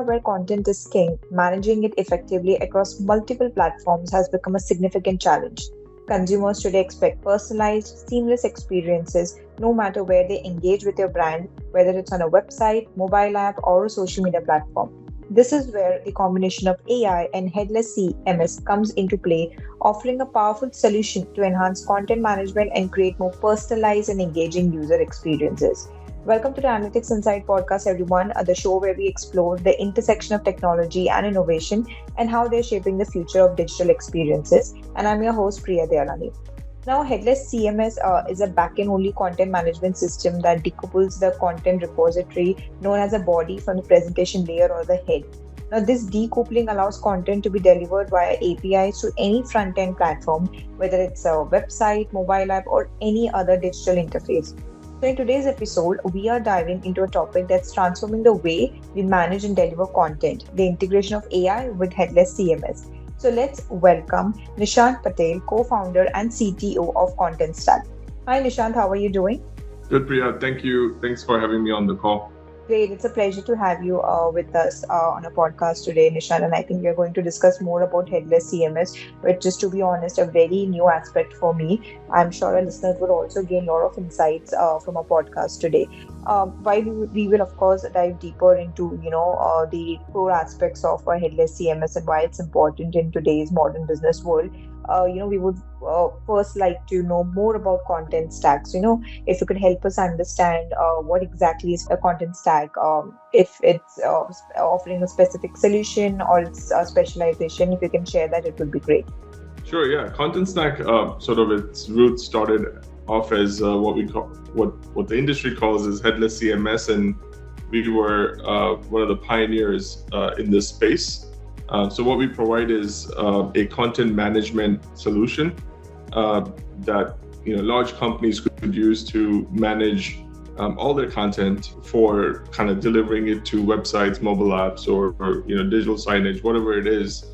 era where content is king, managing it effectively across multiple platforms has become a significant challenge. Consumers today expect personalized, seamless experiences no matter where they engage with your brand, whether it's on a website, mobile app, or a social media platform. This is where the combination of AI and headless CMS comes into play, offering a powerful solution to enhance content management and create more personalized and engaging user experiences. Welcome to the Analytics Insight podcast, everyone, the show where we explore the intersection of technology and innovation and how they're shaping the future of digital experiences. And I'm your host, Priya Dayalani. Now, Headless CMS is a backend only content management system that decouples the content repository known as a body from the presentation layer or the head. Now, this decoupling allows content to be delivered via APIs to any front end platform, whether it's a website, mobile app, or any other digital interface. So, in today's episode, we are diving into a topic that's transforming the way we manage and deliver content, the integration of AI with Headless CMS. So let's welcome Nishant Patel, co-founder and CTO of Content Stack. Hi Nishant, how are you doing? Good, Priya. Thank you. Thanks for having me on the call. Great, it's a pleasure to have you with us on a podcast today, Nishant. And I think we are going to discuss more about Headless CMS, which is, to be honest, a very new aspect for me. I'm sure our listeners will also gain a lot of insights from our podcast today. While we will, of course, dive deeper into, the core aspects of a Headless CMS and why it's important in today's modern business world. We would first like to know more about content stacks. If you could help us understand what exactly is a content stack, if it's offering a specific solution or it's a specialization, if you can share that, it would be great. Sure. Yeah. Content Stack, sort of its roots started off as what we call what the industry calls as headless CMS, and we were one of the pioneers in this space. So what we provide is a content management solution that large companies could use to manage all their content for kind of delivering it to websites, mobile apps, or digital signage, whatever it is.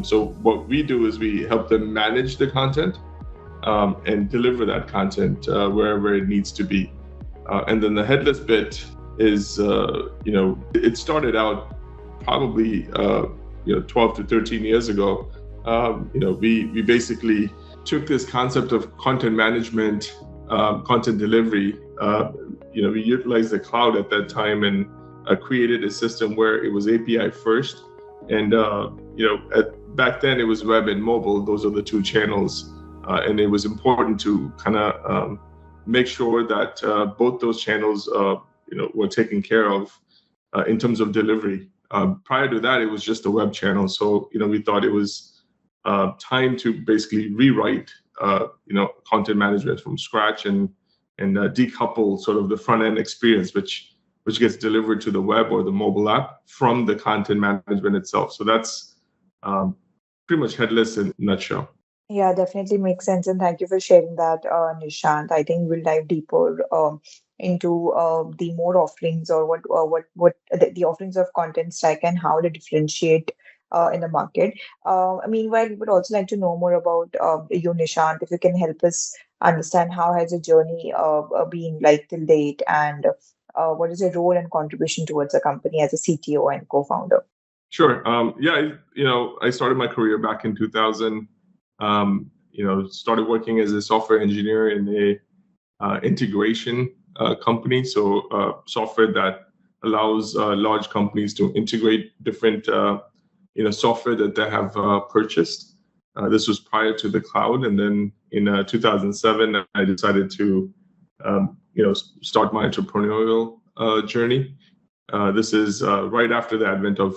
So what we do is we help them manage the content and deliver that content wherever it needs to be. And then the headless bit is, it started out probably 12 to 13 years ago. We basically took this concept of content management, content delivery. We utilized the cloud at that time and created a system where it was API first. And back then it was web and mobile. Those are the two channels, and it was important to kind of make sure that both those channels, were taken care of in terms of delivery. Prior to that, it was just a web channel. So, we thought it was time to basically rewrite, content management from scratch and decouple sort of the front end experience, which gets delivered to the web or the mobile app from the content management itself. So that's pretty much headless in a nutshell. Yeah, definitely makes sense. And thank you for sharing that, Nishant. I think we'll dive deeper into the more offerings or what the offerings of Content Stack and how they differentiate in the market. Meanwhile, we would also like to know more about you, Nishant, if you can help us understand how has your journey been like till date and what is your role and contribution towards the company as a CTO and co-founder? Sure. I started my career back in 2000. Started working as a software engineer in a integration company. So software that allows large companies to integrate different software that they have purchased. This was prior to the cloud, and then in 2007, I decided to start my entrepreneurial journey. This is right after the advent of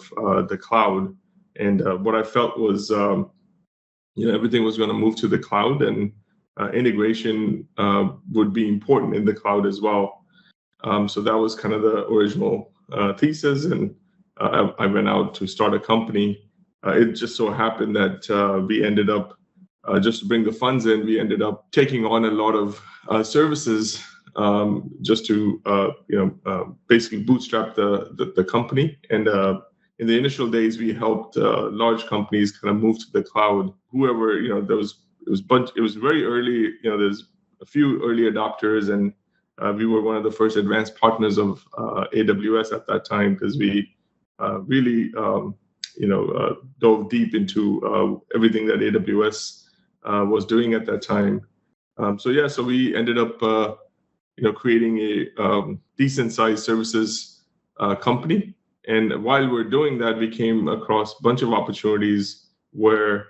the cloud, and what I felt was everything was going to move to the cloud, and integration would be important in the cloud as well. So that was kind of the original thesis, and I went out to start a company. It just so happened that we ended up, just to bring the funds in, we ended up taking on a lot of services just to basically bootstrap the company. And in the initial days, we helped large companies kind of move to the cloud. Whoever, it was very early. There's a few early adopters, and we were one of the first advanced partners of AWS at that time, because we really dove deep into everything that AWS was doing at that time. So we ended up creating a decent sized services company. And while we're doing that, we came across a bunch of opportunities where,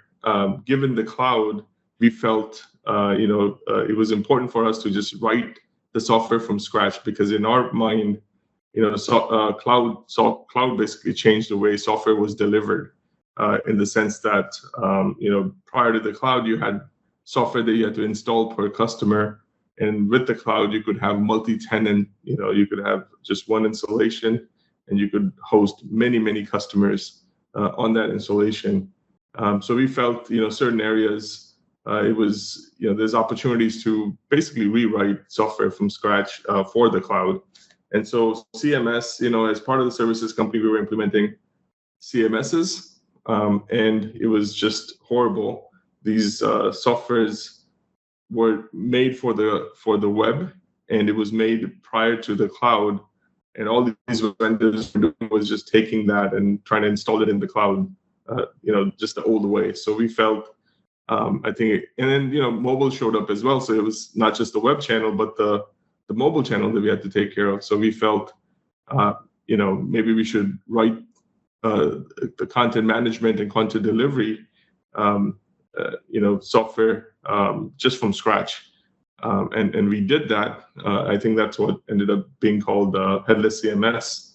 given the cloud, we felt it was important for us to just write the software from scratch, because in our mind, cloud basically changed the way software was delivered, in the sense that prior to the cloud, you had software that you had to install per customer, and with the cloud, you could have multi-tenant. You could have just one installation, and you could host many customers on that installation. So we felt, certain areas, it was, there's opportunities to basically rewrite software from scratch for the cloud. And so CMS, as part of the services company, we were implementing CMSs, and it was just horrible. These softwares were made for the web, and it was made prior to the cloud. And all these vendors were doing was just taking that and trying to install it in the cloud, just the old way. So we felt, I think, and then mobile showed up as well. So it was not just the web channel, but the mobile channel that we had to take care of. So we felt, maybe we should write the content management and content delivery, software just from scratch. And we did that. I think that's what ended up being called Headless CMS.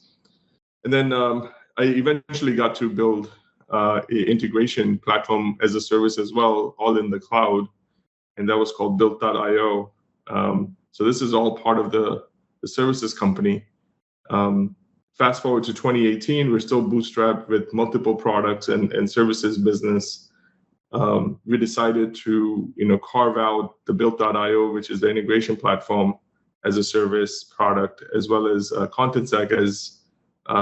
And then I eventually got to build an integration platform as a service as well, all in the cloud. And that was called Built.io. So this is all part of the services company. Fast forward to 2018, we're still bootstrapped with multiple products and services business. We decided to carve out the Built.io, which is the integration platform, as a service product, as well as Content Stack as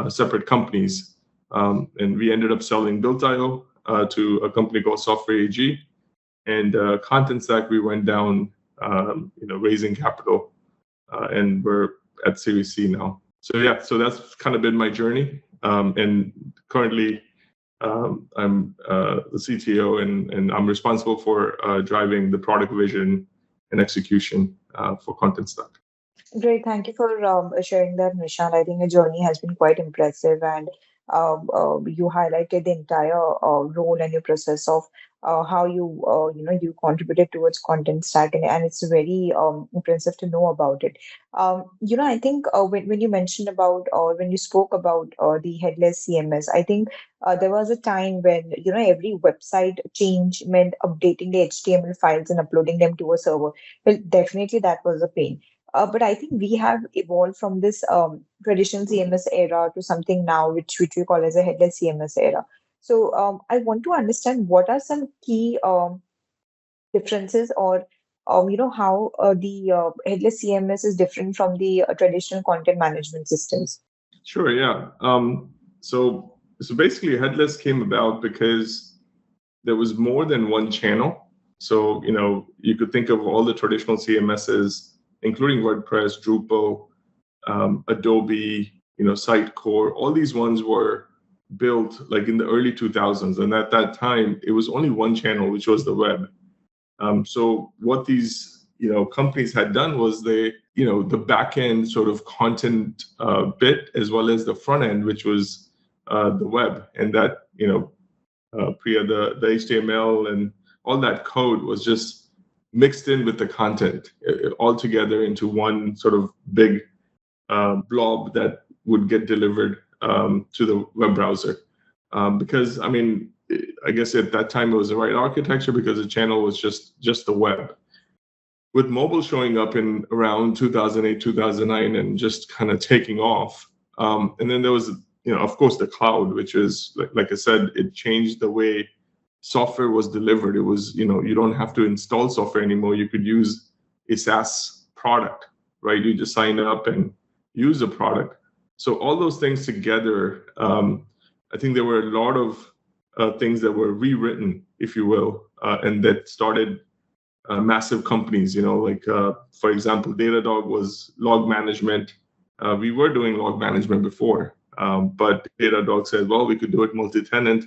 separate companies. And we ended up selling Built.io to a company called Software AG. And Content Stack, we went down, raising capital, and we're at Series C now. So that's kind of been my journey. And currently, I'm the CTO, and I'm responsible for driving the product vision and execution for Content Stack. Great. Thank you for sharing that, Nishant. I think your journey has been quite impressive, and you highlighted the entire role and your process of how you contributed towards Content Stack, and it's very impressive to know about it. I think when you mentioned about, or when you spoke about the headless CMS, I think there was a time when every website change meant updating the HTML files and uploading them to a server. Well, definitely that was a pain. But I think we have evolved from this traditional CMS era to something now which we call as a headless CMS era. So I want to understand what are some key differences, or how the headless CMS is different from the traditional content management systems. Sure, yeah. So basically, headless came about because there was more than one channel. So you could think of all the traditional CMSs, including WordPress, Drupal, Adobe, Sitecore. All these ones were built like in the early 2000s, and at that time it was only one channel, which was the web. So what these companies had done was they the back end sort of content bit, as well as the front end, which was the web, and that Priya, the HTML and all that code was just mixed in with the content all together into one sort of big blob that would get delivered to the web browser. Because I guess at that time it was the right architecture, because the channel was just the web. With mobile showing up in around 2008, 2009, and just kind of taking off, and then there was of course the cloud, which is like I said, it changed the way software was delivered. It was, you don't have to install software anymore. You could use a SaaS product, right? You just sign up and use the product. So all those things together, I think there were a lot of things that were rewritten, if you will, and that started massive companies, for example, Datadog was log management. We were doing log management before, But Datadog said, well, we could do it multi-tenant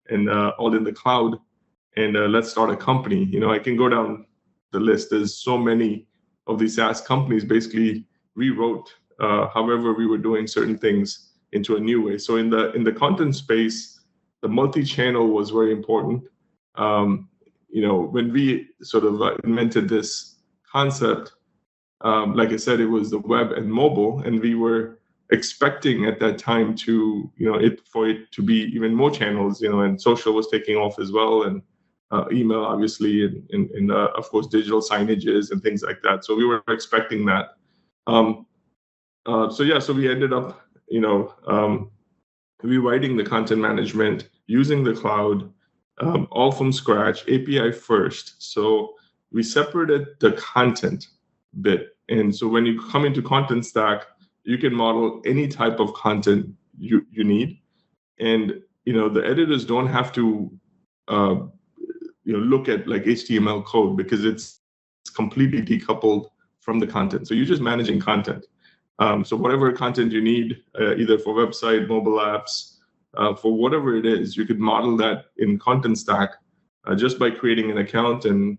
and all in the cloud, and let's start a company. I can go down the list. There's so many of these SaaS companies basically rewrote however we were doing certain things into a new way. So in the content space, the multi-channel was very important. When we sort of invented this concept, like I said, it was the web and mobile, and we were expecting at that time to, for it to be even more channels, and social was taking off as well, and email, obviously, and of course, digital signages and things like that. So we were expecting that. So we ended up, rewriting the content management using the cloud, all from scratch, API first. So we separated the content bit. And so when you come into Content Stack, you can model any type of content you need. And, the editors don't have to, look at like HTML code, because it's completely decoupled from the content. So you're just managing content. So whatever content you need, either for website, mobile apps, for whatever it is, you could model that in Content Stack just by creating an account and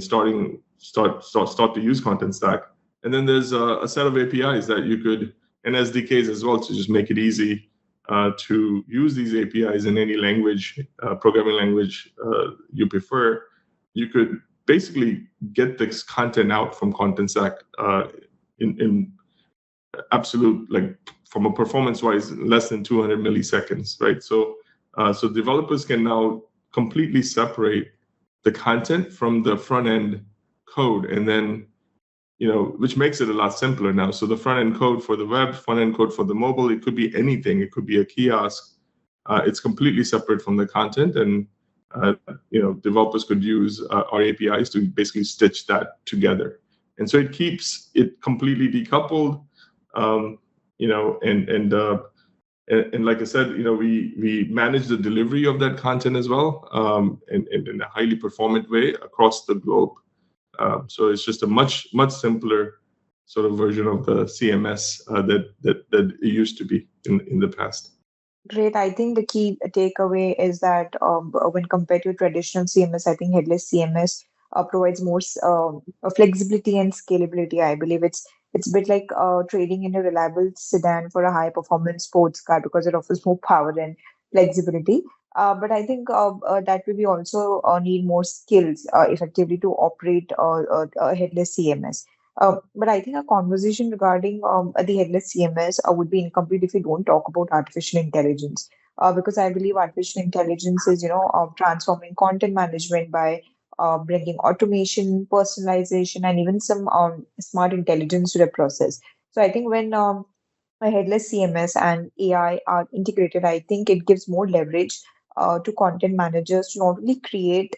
start to use Content Stack. And then there's a set of APIs that you could, and SDKs as well, to just make it easy to use these APIs in any language, programming language you prefer. You could basically get this content out from Content Stack in absolute, like, from a performance-wise, less than 200 milliseconds, right? So developers can now completely separate the content from the front-end code, and then, which makes it a lot simpler now. So the front-end code for the web, front-end code for the mobile, it could be anything. It could be a kiosk. It's completely separate from the content, and developers could use our APIs to basically stitch that together. And so it keeps it completely decoupled. And like I said, we manage the delivery of that content as well, in a highly performant way across the globe. So it's just a much simpler sort of version of the CMS that it used to be in the past. Great. I think the key takeaway is that when compared to traditional CMS, I think headless CMS provides more flexibility and scalability. I believe it's a bit like trading in a reliable sedan for a high performance sports car, because it offers more power and flexibility. But I think that we also need more skills effectively to operate a headless CMS. But I think a conversation regarding the headless CMS would be incomplete if we don't talk about artificial intelligence. Because I believe artificial intelligence is, transforming content management by bringing automation, personalization, and even some smart intelligence to the process. So I think when a headless CMS and AI are integrated, I think it gives more leverage to content managers to not only create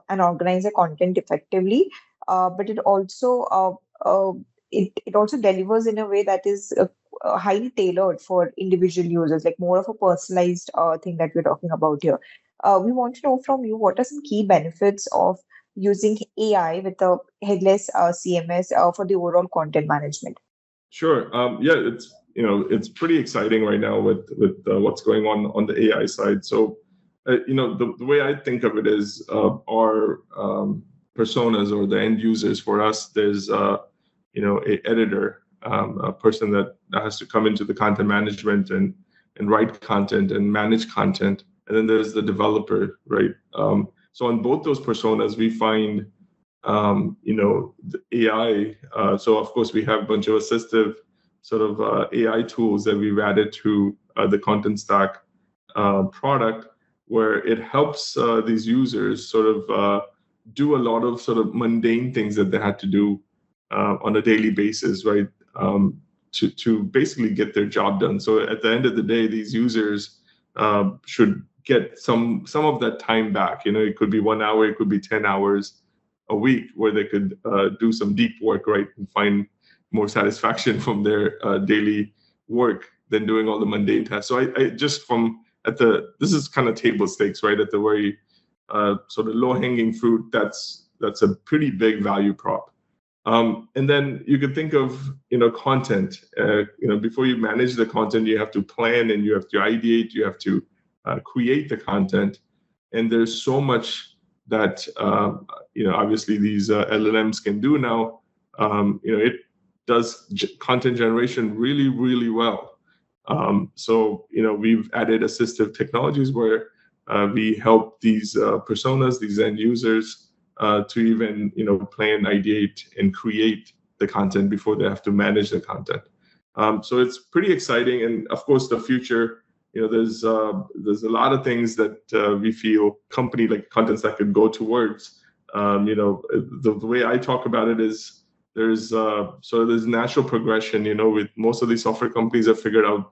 and organize the content effectively, but it also delivers in a way that is highly tailored for individual users, like more of a personalized thing that we're talking about here. We want to know from you, what are some key benefits of using AI with a headless CMS for the overall content management? Sure. It's pretty exciting right now with what's going on the AI side. So, the way I think of it is our personas, or the end users for us. There's a editor, a person that has to come into the content management and write content and manage content, and then there's the developer, right? So on both those personas, we find the AI. So of course we have a bunch of assistive sort of AI tools that we've added to the Content Stack product, where it helps these users sort of do a lot of sort of mundane things that they had to do on a daily basis, right? To basically get their job done. So at the end of the day, these users should get some of that time back. It could be 1 hour, it could be 10 hours a week, where they could do some deep work, right, and find more satisfaction from their daily work than doing all the mundane tasks. So I just this is kind of table stakes, right? At the very sort of low hanging fruit, that's a pretty big value prop. And then you could think of, content. Before you manage the content, you have to plan and you have to ideate, you have to create the content. And there's so much that, obviously these LLMs can do now. It does content generation really, really well. So, we've added assistive technologies where we help these personas, these end users, to even plan, ideate, and create the content before they have to manage the content. So it's pretty exciting, and of course, the future. There's a lot of things that we feel company like Contentstack could go towards. The way I talk about it is there's there's natural progression. With most of these software companies have figured out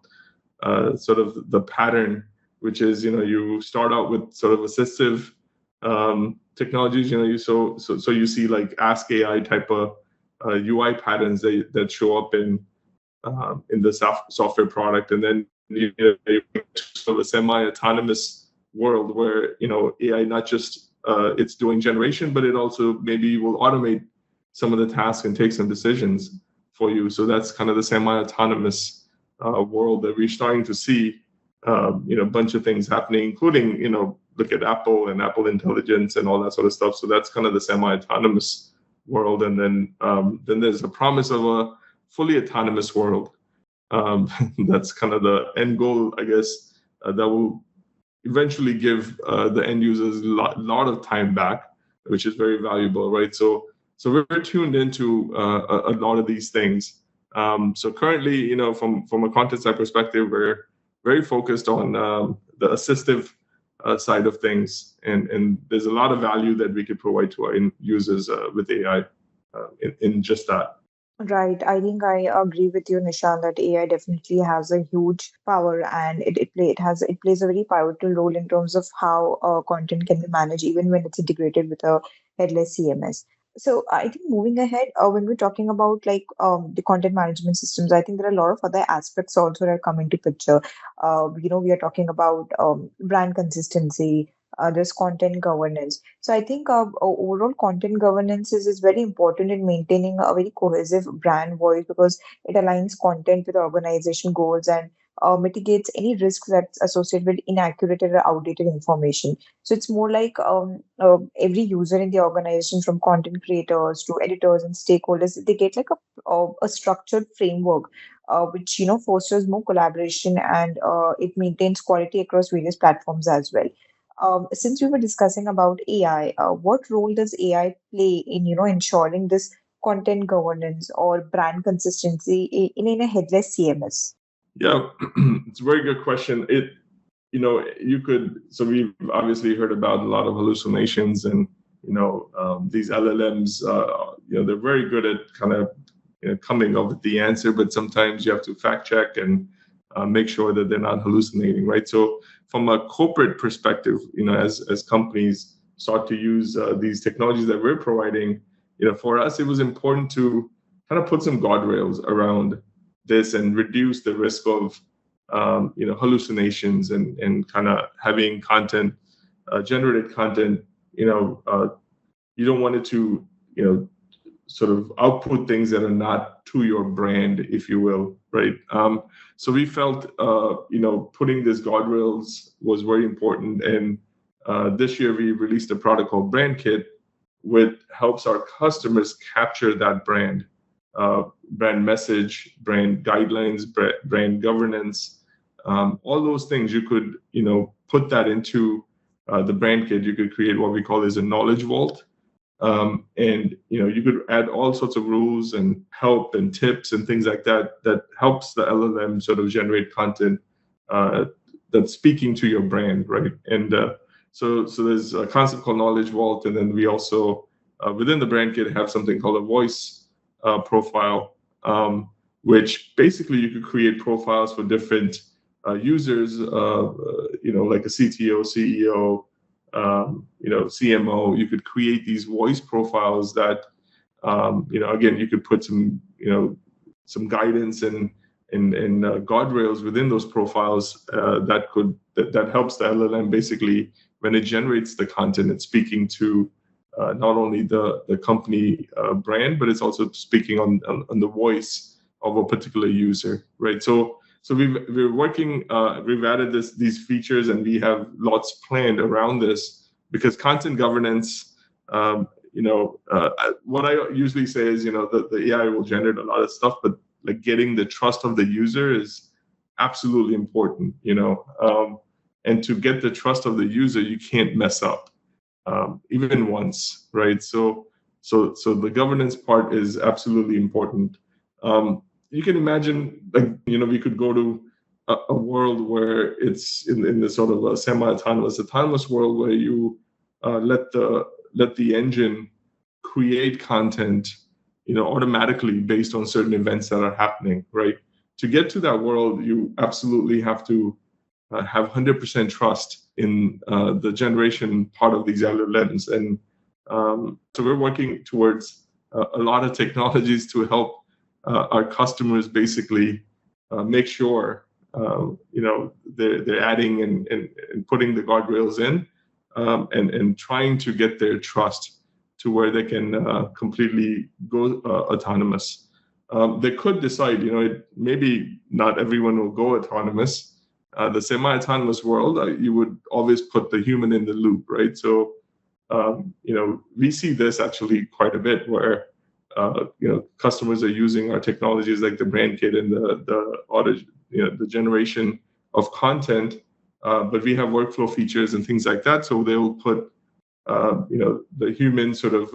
sort of the pattern, which is you start out with sort of assistive technologies. So you see like Ask AI type of UI patterns that show up in the software product, and then sort of a semi-autonomous world where AI not just it's doing generation, but it also maybe will automate some of the tasks and take some decisions for you. So that's kind of the semi-autonomous world that we're starting to see. A bunch of things happening, including look at Apple and Apple Intelligence and all that sort of stuff. So that's kind of the semi-autonomous world, and then there's a promise of a fully autonomous world. That's kind of the end goal, I guess, that will eventually give the end users a lot of time back, which is very valuable, right? So we're tuned into a lot of these things. So currently, from a Contentstack perspective, we're very focused on the assistive side of things, and there's a lot of value that we could provide to our users with AI in just that. Right. I think I agree with you, Nishant, that AI definitely has a huge power, and it plays a very pivotal role in terms of how content can be managed, even when it's integrated with a headless CMS. So I think moving ahead, when we're talking about like the content management systems, I think there are a lot of other aspects also that come into picture. We are talking about brand consistency. There's content governance. So I think overall content governance is very important in maintaining a very cohesive brand voice, because it aligns content with organization goals and mitigates any risks that's associated with inaccurate or outdated information. So it's more like every user in the organization, from content creators to editors and stakeholders, they get like a structured framework which fosters more collaboration, and it maintains quality across various platforms as well. Since we were discussing about AI, what role does AI play in ensuring this content governance or brand consistency in a headless CMS? Yeah, it's a very good question. You could, so we've obviously heard about a lot of hallucinations, and these LLMs, they're very good at kind of coming up with the answer, but sometimes you have to fact check and make sure that they're not hallucinating, right? So from a corporate perspective, as companies start to use these technologies that we're providing, for us, it was important to kind of put some guardrails around this and reduce the risk of hallucinations and kind of having content, generated content. You don't want it to sort of output things that are not to your brand, if you will, right? So we felt putting these guardrails was very important, and this year we released a product called Brand Kit, which helps our customers capture that brand message, brand guidelines, brand governance, all those things. You could, put that into the Brand Kit. You could create what we call as a knowledge vault, and you could add all sorts of rules and help and tips and things like that. That helps the LLM sort of generate content that's speaking to your brand, right? And so there's a concept called knowledge vault, and then we also within the Brand Kit have something called a voice profile, which basically you could create profiles for different users, like a CTO, CEO, CMO. You could create these voice profiles that, again, you could put some guidance and guardrails within those profiles that helps the LLM basically when it generates the content, it's speaking to not only the company brand, but it's also speaking on the voice of a particular user, right? So we're working. We've added these features, and we have lots planned around this because content governance. What I usually say is, the AI will generate a lot of stuff, but like getting the trust of the user is absolutely important. And to get the trust of the user, you can't mess up, even once, right? So the governance part is absolutely important. You can imagine, we could go to a world where it's in the sort of a autonomous world where you let the engine create content, automatically based on certain events that are happening, right? To get to that world, you absolutely have to have 100% trust in the generation part of these LLMs. And so we're working towards a lot of technologies to help our customers basically make sure they're adding and putting the guardrails in, and trying to get their trust to where they can completely go autonomous. They could decide, maybe not everyone will go autonomous. The semi-autonomous world, you would always put the human in the loop, right? So, we see this actually quite a bit where, customers are using our technologies like the brand kit and the auto, the generation of content, but we have workflow features and things like that. So they will put, the human sort of,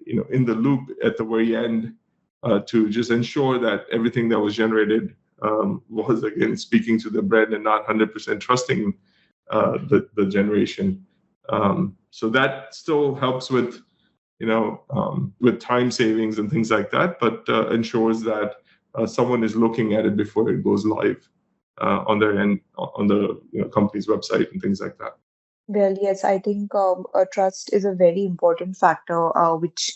in the loop at the very end, to just ensure that everything that was generated was, again, speaking to the brand and not 100% trusting the generation. So that still helps with time savings and things like that, but ensures that someone is looking at it before it goes live on their end, on the company's website and things like that. Well, yes, I think trust is a very important factor, which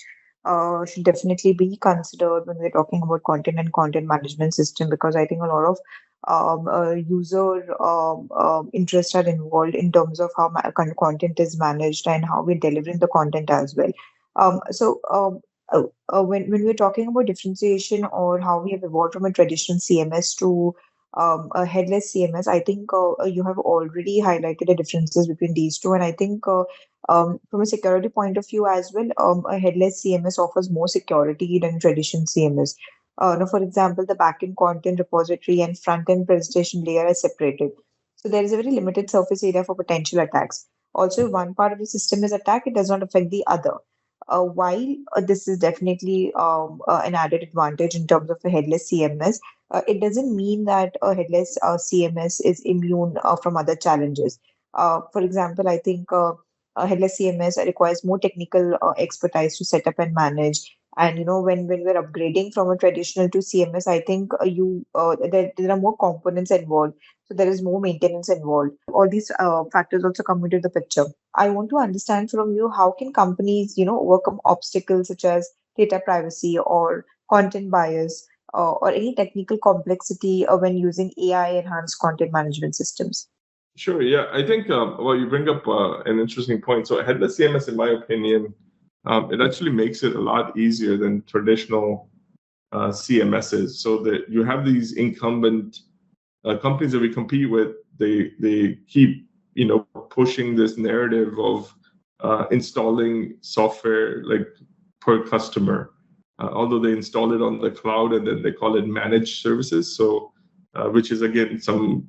should definitely be considered when we're talking about content and content management system, because I think a lot of user interests are involved in terms of how content is managed and how we're delivering the content as well. When we're talking about differentiation or how we have evolved from a traditional CMS to a headless CMS, I think you have already highlighted the differences between these two. And I think from a security point of view as well, a headless CMS offers more security than traditional CMS. Now, for example, the backend content repository and front-end presentation layer are separated. So there is a very limited surface area for potential attacks. Also, if one part of the system is attacked, it does not affect the other. While this is definitely an added advantage in terms of a headless CMS, it doesn't mean that a headless CMS is immune from other challenges. For example, I think a headless CMS requires more technical expertise to set up and manage. And when we're upgrading from a traditional to CMS, I think there are more components involved, so there is more maintenance involved. All these factors also come into the picture. I want to understand from you, how can companies overcome obstacles such as data privacy or content bias, or any technical complexity when using AI enhanced content management systems? Sure. Yeah, I think you bring up an interesting point. So headless CMS, in my opinion, it actually makes it a lot easier than traditional CMSs. So that you have these incumbent companies that we compete with. They keep pushing this narrative of installing software like per customer, although they install it on the cloud and then they call it managed services. So which is again some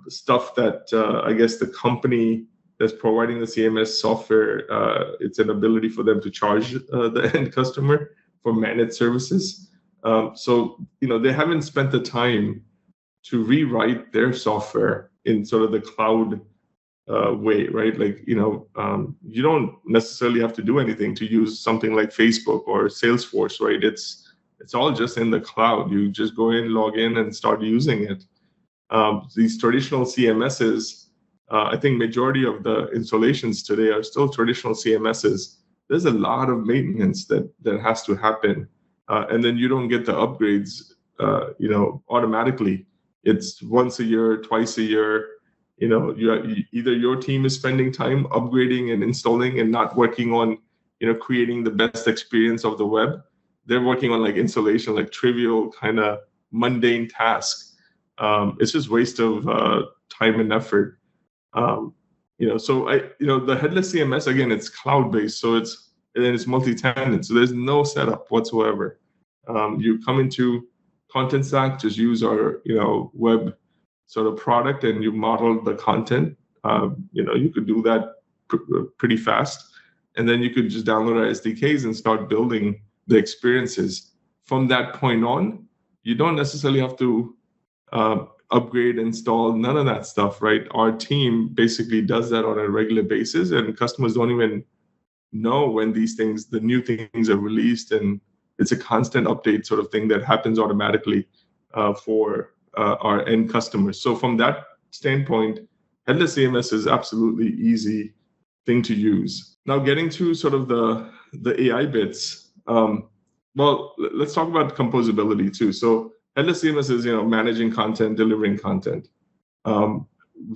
stuff that I guess the company that's providing the CMS software, it's an ability for them to charge the end customer for managed services. So they haven't spent the time to rewrite their software in sort of the cloud way, right? Like you don't necessarily have to do anything to use something like Facebook or Salesforce, right? It's all just in the cloud. You just go in, log in, and start using it. These traditional CMSs, I think majority of the installations today are still traditional CMSs. There's a lot of maintenance that has to happen, and then you don't get the upgrades, automatically. It's once a year, twice a year, either your team is spending time upgrading and installing and not working on creating the best experience of the web. They're working on like installation, like trivial kind of mundane tasks. It's just waste of time and effort. So the headless CMS, again, it's cloud based, so it's multi-tenant, so there's no setup whatsoever. You come into Content Stack, just use our web sort of product, and you model the content. You could do that pretty fast, and then you could just download our SDKs and start building the experiences. From that point on, you don't necessarily have to upgrade, install, none of that stuff, right? Our team basically does that on a regular basis, and customers don't even know when the new things are released, and it's a constant update sort of thing that happens automatically for our end customers. So from that standpoint, Headless CMS is absolutely easy thing to use. Now getting to sort of the AI bits, let's talk about composability too. So Headless CMS is managing content, delivering content.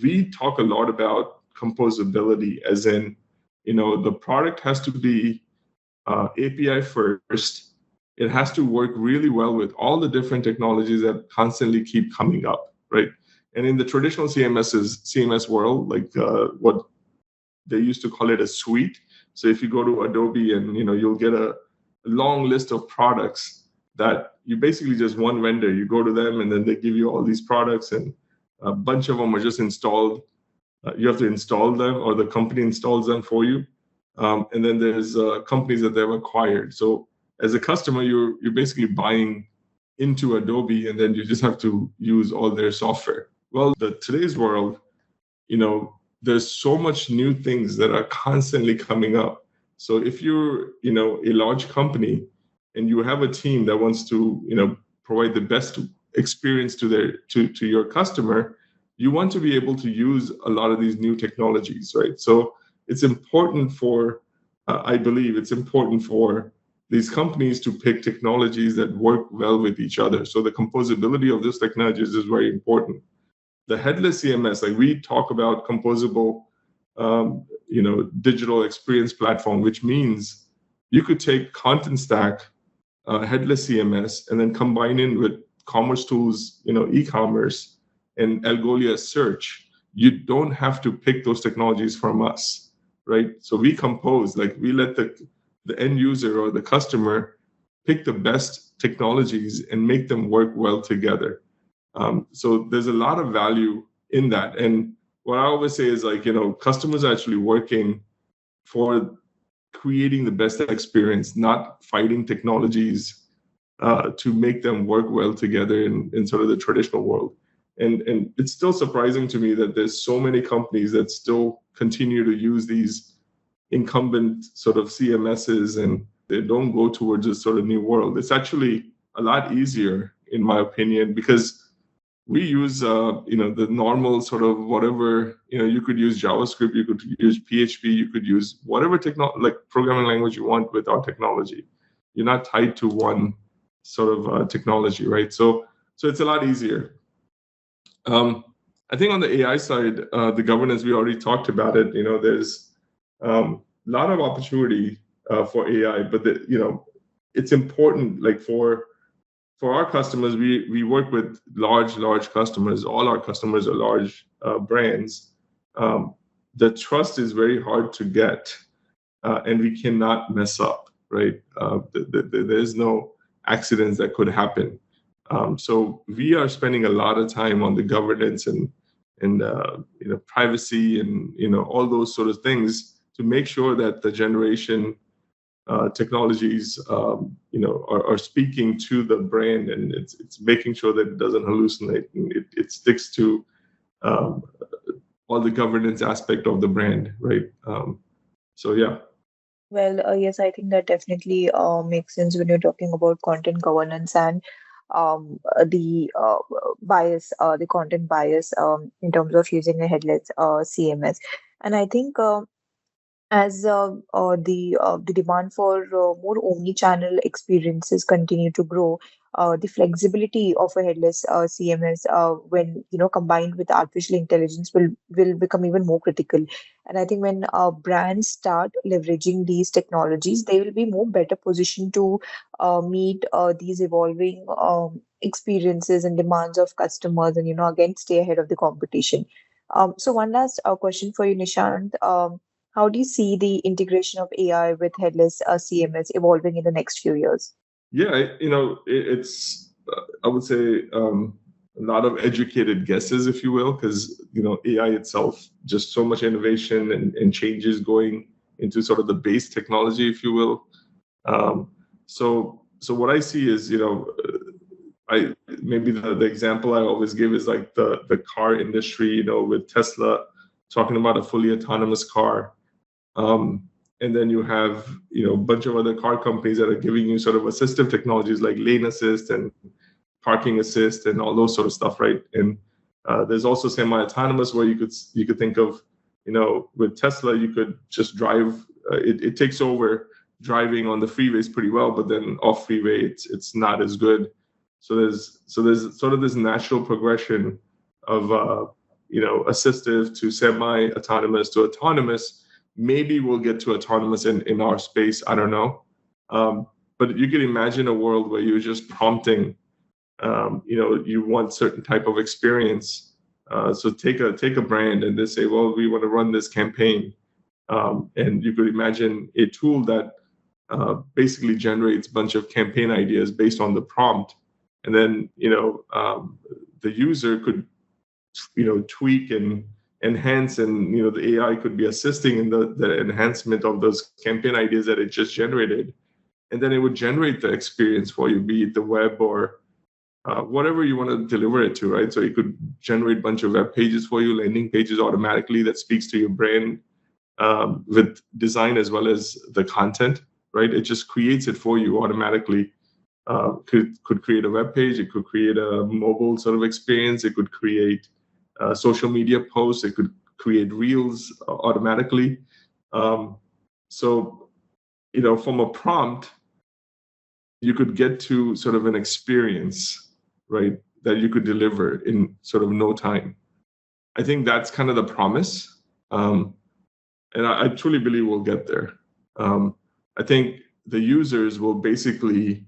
We talk a lot about composability, as in the product has to be API first. It has to work really well with all the different technologies that constantly keep coming up, right? And in the traditional CMS world, like what they used to call it a suite. So if you go to Adobe and you'll get a long list of products that you basically just one vendor, you go to them and then they give you all these products, and a bunch of them are just installed. You have to install them, or the company installs them for you. And then there's companies that they've acquired. So as a customer, you're basically buying into Adobe, and then you just have to use all their software. Well, today's world, there's so much new things that are constantly coming up. So if you're, a large company and you have a team that wants to, provide the best experience to your customer, you want to be able to use a lot of these new technologies, right? So it's important I believe it's important for these companies to pick technologies that work well with each other. So the composability of those technologies is very important. The headless CMS, like we talk about composable, digital experience platform, which means you could take Content Stack, headless CMS, and then combine in with commerce tools, e-commerce, and Algolia search. You don't have to pick those technologies from us, right? So we compose, like we let the end user or the customer pick the best technologies and make them work well together. So there's a lot of value in that. And what I always say is customers are actually working for creating the best experience, not fighting technologies to make them work well together in sort of the traditional world. And it's still surprising to me that there's so many companies that still continue to use these incumbent sort of CMSs, and they don't go towards this sort of new world. It's actually a lot easier, in my opinion, because we use the normal sort of whatever, you could use JavaScript, you could use PHP, you could use whatever programming language you want with our technology. You're not tied to one sort of technology, right? So it's a lot easier. I think on the AI side, the governance, we already talked about it. There's a lot of opportunity for AI, but it's important. Like for our customers, we work with large customers. All our customers are large brands. The trust is very hard to get, and we cannot mess up, right? There's no accidents that could happen. So we are spending a lot of time on the governance and privacy and all those sort of things to make sure that the generation technologies are speaking to the brand, and it's making sure that it doesn't hallucinate, and it sticks to all the governance aspect of the brand, right? So yeah. Well, yes, I think that definitely makes sense when you're talking about content governance and the bias, the content bias in terms of using a headless CMS. And I think as the demand for more omni-channel experiences continue to grow, the flexibility of a headless CMS, when combined with artificial intelligence, will become even more critical. And I think when brands start leveraging these technologies, they will be more better positioned to meet these evolving experiences and demands of customers, and again stay ahead of the competition. So one last question for you, Nishant. How do you see the integration of AI with headless CMS evolving in the next few years? Yeah, it's I would say a lot of educated guesses, if you will, because AI itself, just so much innovation and changes going into sort of the base technology, if you will. So what I see is, I maybe the example I always give is like the car industry, with Tesla talking about a fully autonomous car. And then you have, a bunch of other car companies that are giving you sort of assistive technologies like lane assist and parking assist and all those sort of stuff, right? And there's also semi-autonomous where you could think of, with Tesla, you could just drive. It takes over driving on the freeways pretty well, but then off freeway, it's not as good. So there's sort of this natural progression of assistive to semi-autonomous to autonomous. Maybe we'll get to autonomous in our space. I don't know. But you can imagine a world where you're just prompting, you want certain type of experience. So take a brand and they say, well, we want to run this campaign. And you could imagine a tool that basically generates a bunch of campaign ideas based on the prompt. And then, the user could, tweak and enhance, and the AI could be assisting in the enhancement of those campaign ideas that it just generated, and then it would generate the experience for you, be it the web or whatever you want to deliver it to, right? So it could generate a bunch of web pages for you, landing pages automatically that speaks to your brand, with design as well as the content, right? It just creates it for you automatically. Could create a web page, it could create a mobile sort of experience, it could create social media posts, it could create reels automatically. So, from a prompt, you could get to sort of an experience, right, that you could deliver in sort of no time. I think that's kind of the promise. And I truly believe we'll get there. I think the users will basically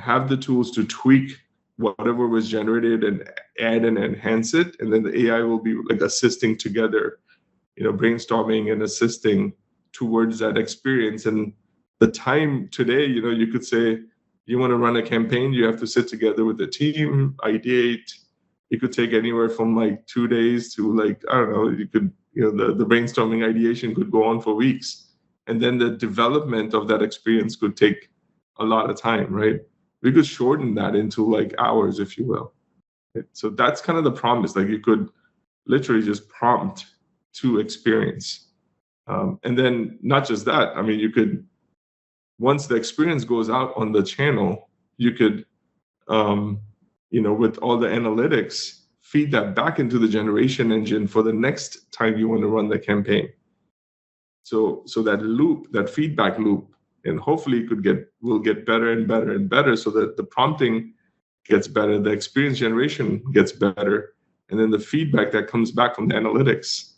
have the tools to tweak whatever was generated and add and enhance it, and then the AI will be like assisting together, brainstorming and assisting towards that experience. And the time today, you could say you want to run a campaign, you have to sit together with the team, ideate. It could take anywhere from like 2 days to like, I don't know, you could, the brainstorming ideation could go on for weeks. And then the development of that experience could take a lot of time, right? We could shorten that into like hours, if you will. Right? So that's kind of the promise. Like you could literally just prompt to experience. And then not just that, I mean, you could, once the experience goes out on the channel, you could, with all the analytics, feed that back into the generation engine for the next time you want to run the campaign. So that loop, that feedback loop, and hopefully will get better and better and better, so that the prompting gets better, the experience generation gets better, and then the feedback that comes back from the analytics,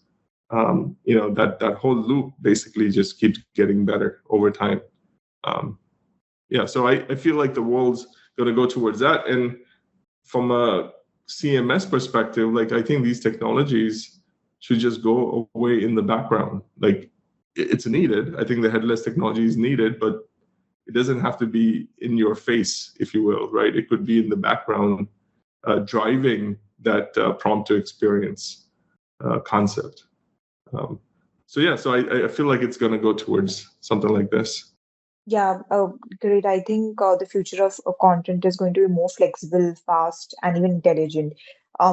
that whole loop basically just keeps getting better over time. So I feel like the world's going to go towards that. And from a CMS perspective, like I think these technologies should just go away in the background. Like it's needed. I think the headless technology is needed, but it doesn't have to be in your face, if you will, right? It could be in the background, driving that prompt to experience concept. So I feel like it's going to go towards something like this. Yeah, great. I think the future of content is going to be more flexible, fast, and even intelligent.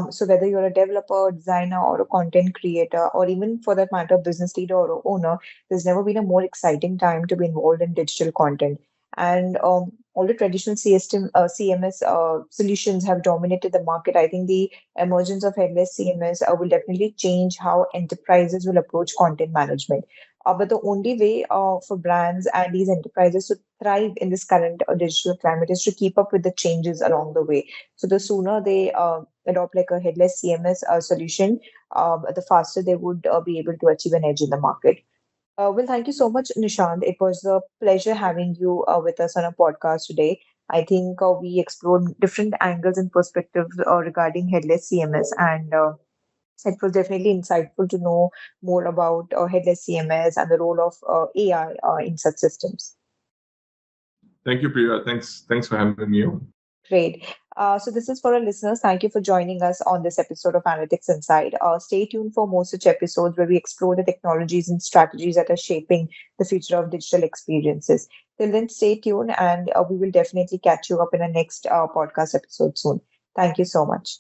So whether you're a developer, designer, or a content creator, or even for that matter, business leader or owner, there's never been a more exciting time to be involved in digital content. And all the traditional CMS solutions have dominated the market. I think the emergence of headless CMS will definitely change how enterprises will approach content management. But the only way for brands and these enterprises to thrive in this current digital climate is to keep up with the changes along the way. So the sooner they adopt like a headless CMS solution, the faster they would be able to achieve an edge in the market. Well, thank you so much, Nishant. It was a pleasure having you with us on a podcast today. I think we explored different angles and perspectives regarding headless CMS, and it was definitely insightful to know more about headless CMS and the role of AI in such systems. Thank you, Priya. Thanks for having me on. Great. So this is for our listeners. Thank you for joining us on this episode of Analytics Inside. Stay tuned for more such episodes where we explore the technologies and strategies that are shaping the future of digital experiences. Till then, stay tuned, and we will definitely catch you up in the next podcast episode soon. Thank you so much.